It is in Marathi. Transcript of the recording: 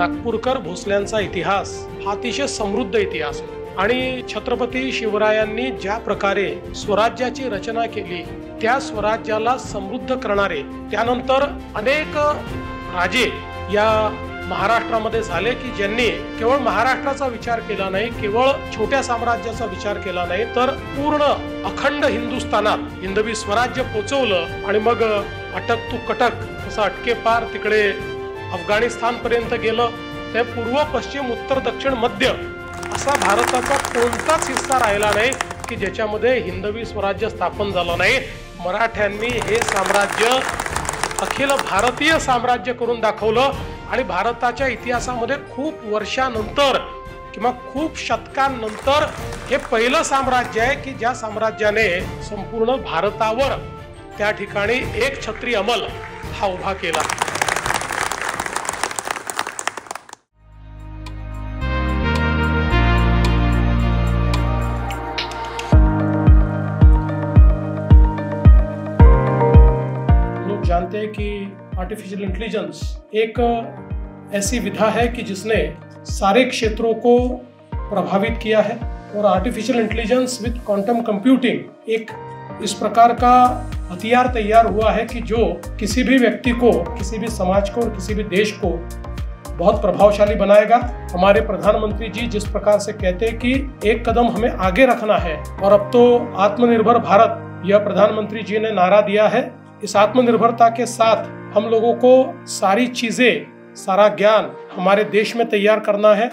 नागपूरकर भोसल्यांचा इतिहास हा अतिशय समृद्ध इतिहास आहे आणि छत्रपती शिवरायांनी ज्या प्रकारे स्वराज्याची रचना केली त्या स्वराज्याला समृद्ध करणारे त्यानंतर अनेक राजे या महाराष्ट्रामध्ये झाले की ज्यांनी केवळ महाराष्ट्राचा विचार केला नाही, केवळ छोट्या साम्राज्याचा विचार केला नाही, तर पूर्ण अखंड हिंदुस्थानात हिंदवी स्वराज्य पोचवलं आणि मग अटक तू कटक असं अटके पार तिकडे अफगाणिस्तान पर्यंत गेलं. ते पूर्व पश्चिम उत्तर दक्षिण मध्य असा भारताचा कोणताच हिस्सा राहिला नाही की ज्याच्यामध्ये हिंदवी स्वराज्य स्थापन झालं नाही. मराठ्यांनी हे साम्राज्य अखिल भारतीय साम्राज्य करून दाखवलं आणि भारताच्या इतिहासामध्ये खूप वर्षानंतर किंवा खूप शतकांनंतर हे पहिलं साम्राज्य आहे की ज्या साम्राज्याने संपूर्ण भारतावर त्या ठिकाणी एक छत्री अंमल हा उभा केला. लोग जानते हैं कि आर्टिफिशियल इंटेलिजेंस एक ऐसी विधा है कि जिसने सारे क्षेत्रों को प्रभावित किया है और आर्टिफिशियल इंटेलिजेंस विद क्वांटम कंप्यूटिंग एक इस प्रकार का हथियार तैयार हुआ है कि जो किसी भी व्यक्ति को, किसी भी समाज को और किसी भी देश को बहुत प्रभावशाली बनाएगा. हमारे प्रधानमंत्री जी जिस प्रकार से कहते हैं कि एक कदम हमें आगे रखना है और अब तो आत्मनिर्भर भारत यह प्रधानमंत्री जी ने नारा दिया है. इस आत्मनिर्भरता के साथ हम लोगों को सारी चीजें, सारा ज्ञान हमारे देश में तैयार करना है.